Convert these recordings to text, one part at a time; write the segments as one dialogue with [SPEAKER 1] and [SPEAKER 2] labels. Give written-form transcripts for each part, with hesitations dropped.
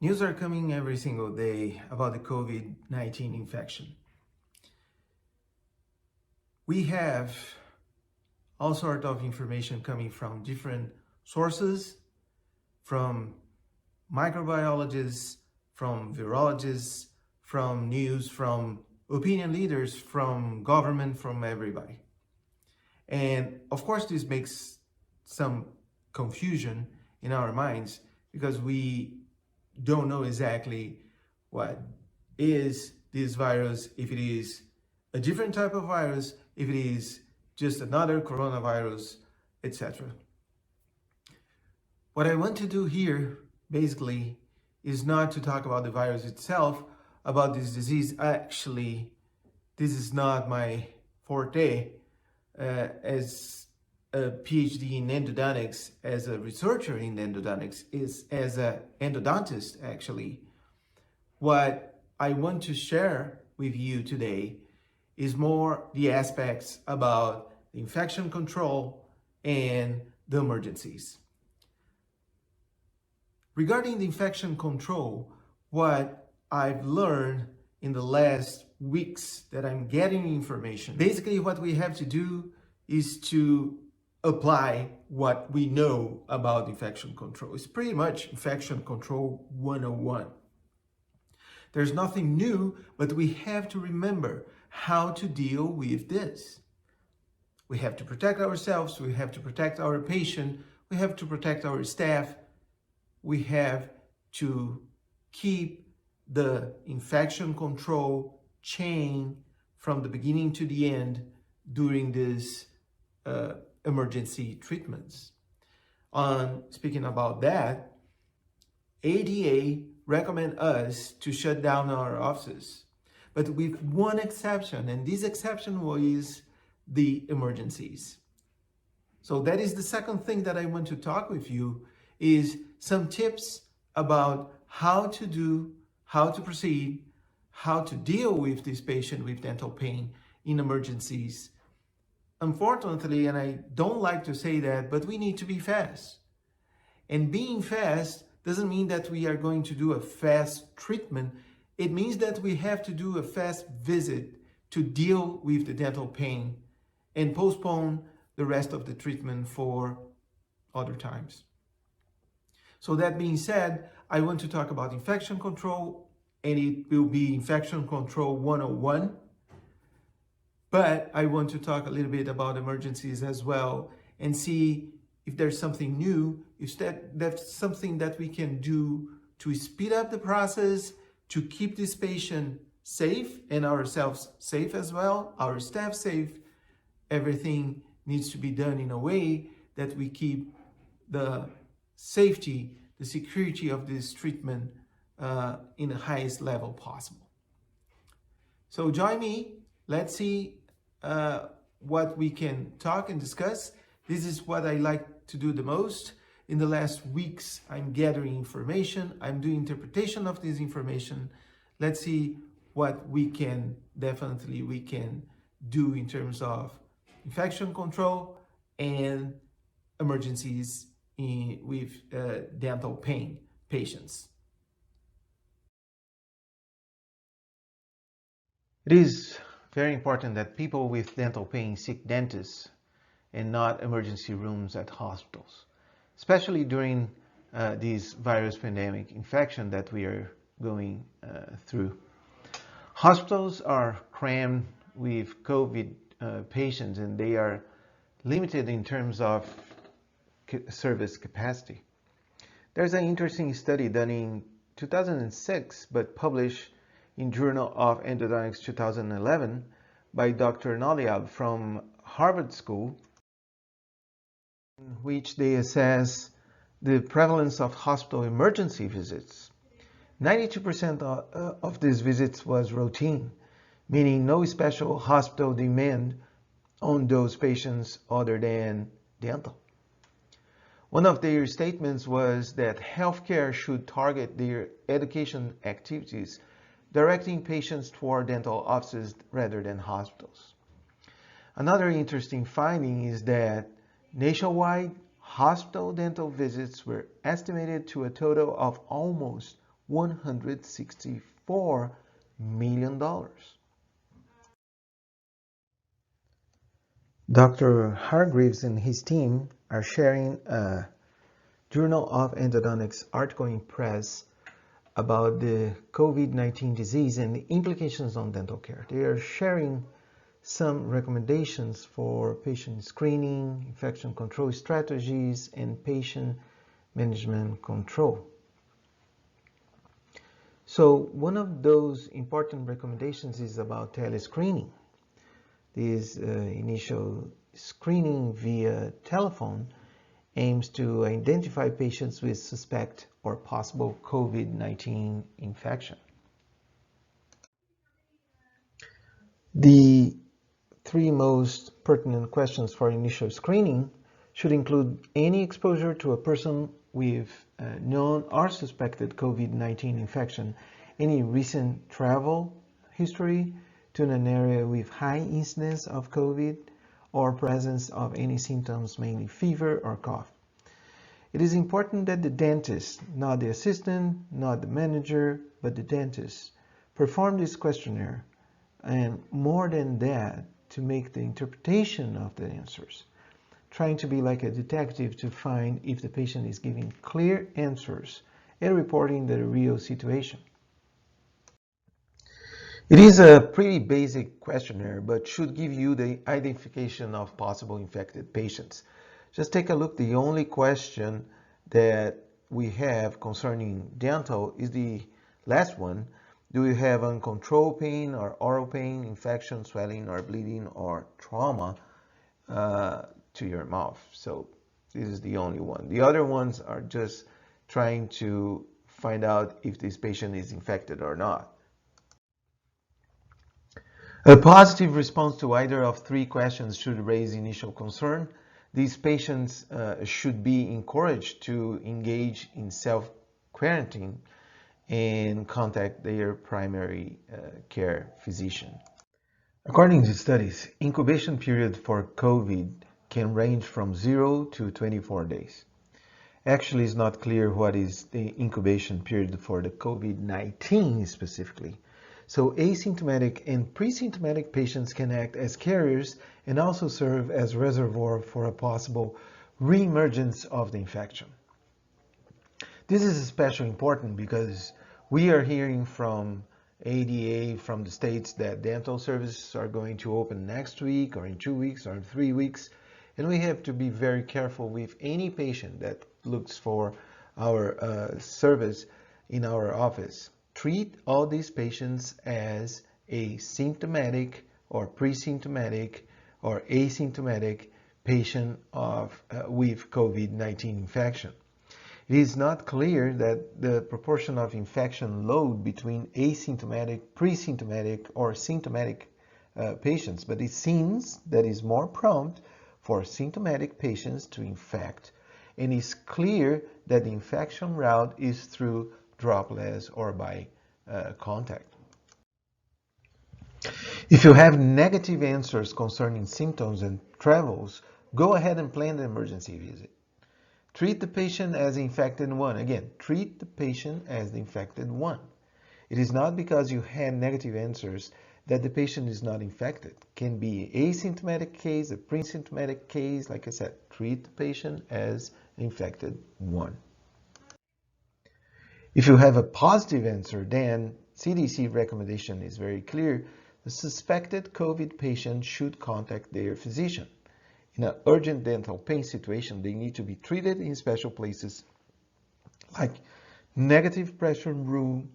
[SPEAKER 1] News are coming every single day about the COVID-19 infection. We have all sorts of information coming from different sources, from microbiologists, from virologists, from news, from opinion leaders, from government, from everybody. And of course, this makes some confusion in our minds because we don't know exactly what is this virus, if it is a different type of virus, if it is just another coronavirus, etc. What I want to do here, basically, is not to talk about the virus itself, about this disease. Actually, this is not my forte. As a PhD in endodontics, as a researcher in endodontics, is as an endodontist, actually. What I want to share with you today is more the aspects about the infection control and the emergencies. Regarding the infection control, what I've learned in the last weeks that I'm getting information, basically what we have to do is to apply what we know about infection control. It's pretty much infection control 101. There's nothing new, but we have to remember how to deal with this. We have to protect ourselves, we have to protect our patient, we have to protect our staff, we have to keep the infection control chain from the beginning to the end during these emergency treatments. Speaking about that, ADA recommend us to shut down our offices, but with one exception, and this exception was the emergencies. So that is the second thing that I want to talk with you, is some tips about how to do, how to proceed, how to deal with this patient with dental pain in emergencies. Unfortunately, and I don't like to say that, but we need to be fast. And being fast doesn't mean that we are going to do a fast treatment. It means that we have to do a fast visit to deal with the dental pain and postpone the rest of the treatment for other times. So that being said, I want to talk about infection control, and it will be infection control 101. But I want to talk a little bit about emergencies as well and see if there's something new, if that's something that we can do to speed up the process, to keep this patient safe and ourselves safe as well, our staff safe. Everything needs to be done in a way that we keep the safety, the security of this treatment in the highest level possible. So join me. Let's see what we can talk and discuss. This is what I like to do the most. In the last weeks, I'm gathering information. I'm doing interpretation of this information. Let's see what we can do in terms of infection control and emergencies with dental pain patients. It is very important that people with dental pain seek dentists and not emergency rooms at hospitals, especially during this virus pandemic infection that we are going through. Hospitals are crammed with COVID patients, and they are limited in terms of service capacity. There's an interesting study done in 2006 but published in Journal of Endodontics 2011 by Dr. Noliab from Harvard School, in which they assess the prevalence of hospital emergency visits. 92% of these visits was routine, meaning no special hospital demand on those patients other than dental. One of their statements was that healthcare should target their education activities, directing patients toward dental offices rather than hospitals. Another interesting finding is that nationwide hospital dental visits were estimated to a total of almost $164 million. Dr. Hargreaves and his team are sharing a Journal of Endodontics article in press about the COVID-19 disease and the implications on dental care. They are sharing some recommendations for patient screening, infection control strategies, and patient management control. So one of those important recommendations is about telescreening. This initial screening via telephone aims to identify patients with suspect or possible COVID-19 infection. The three most pertinent questions for initial screening should include any exposure to a person with known or suspected COVID-19 infection, any recent travel history to an area with high incidence of COVID, or presence of any symptoms, mainly fever or cough. It is important that the dentist, not the assistant, not the manager, but the dentist, perform this questionnaire, and more than that, to make the interpretation of the answers, trying to be like a detective to find if the patient is giving clear answers and reporting the real situation. It is a pretty basic questionnaire, but should give you the identification of possible infected patients. Just take a look. The only question that we have concerning dental is the last one. Do you have uncontrolled pain or oral pain, infection, swelling, or bleeding, or trauma to your mouth? So this is the only one. The other ones are just trying to find out if this patient is infected or not. A positive response to either of three questions should raise initial concern. These patients should be encouraged to engage in self-quarantine and contact their primary care physician. According to studies, incubation period for COVID can range from 0 to 24 days. Actually, it's not clear what is the incubation period for the COVID-19 specifically. So asymptomatic and pre-symptomatic patients can act as carriers and also serve as reservoir for a possible reemergence of the infection. This is especially important because we are hearing from ADA from the states that dental services are going to open next week or in 2 weeks or in 3 weeks. And we have to be very careful with any patient that looks for our service in our office. Treat all these patients as a symptomatic or pre-symptomatic or asymptomatic patient with COVID-19 infection. It is not clear that the proportion of infection load between asymptomatic, pre-symptomatic, or symptomatic patients, but it seems that is more prompt for symptomatic patients to infect, and it's clear that the infection route is through droplets or by contact. If you have negative answers concerning symptoms and travels, go ahead and plan the emergency visit. Treat the patient as the infected one. Again, treat the patient as the infected one. It is not because you had negative answers that the patient is not infected. It can be an asymptomatic case, a pre-symptomatic case. Like I said, treat the patient as the infected one. If you have a positive answer, then CDC recommendation is very clear. The suspected COVID patient should contact their physician. In an urgent dental pain situation, they need to be treated in special places like negative pressure room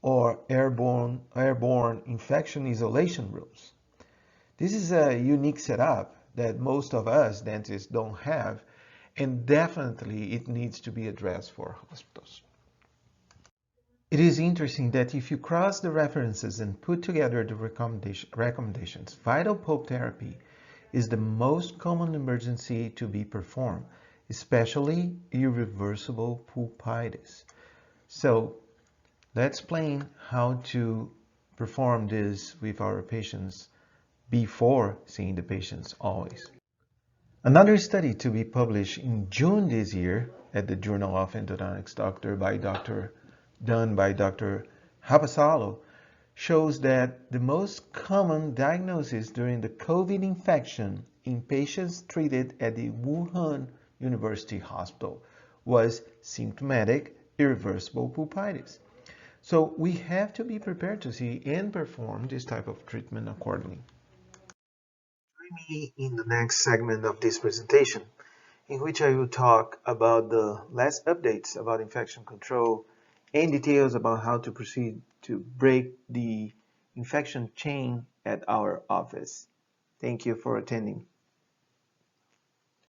[SPEAKER 1] or airborne infection isolation rooms. This is a unique setup that most of us dentists don't have, and definitely it needs to be addressed for hospitals. It is interesting that if you cross the references and put together the recommendations, vital pulp therapy is the most common emergency to be performed, especially irreversible pulpitis. So let's plan how to perform this with our patients before seeing the patients always. Another study to be published in June this year at the Journal of Endodontics Doctor by Dr. done by Dr. Habasalo shows that the most common diagnosis during the COVID infection in patients treated at the Wuhan University Hospital was symptomatic irreversible pulpitis. So we have to be prepared to see and perform this type of treatment accordingly. Join me in the next segment of this presentation, in which I will talk about the last updates about infection control and details about how to proceed to break the infection chain at our office. Thank you for attending.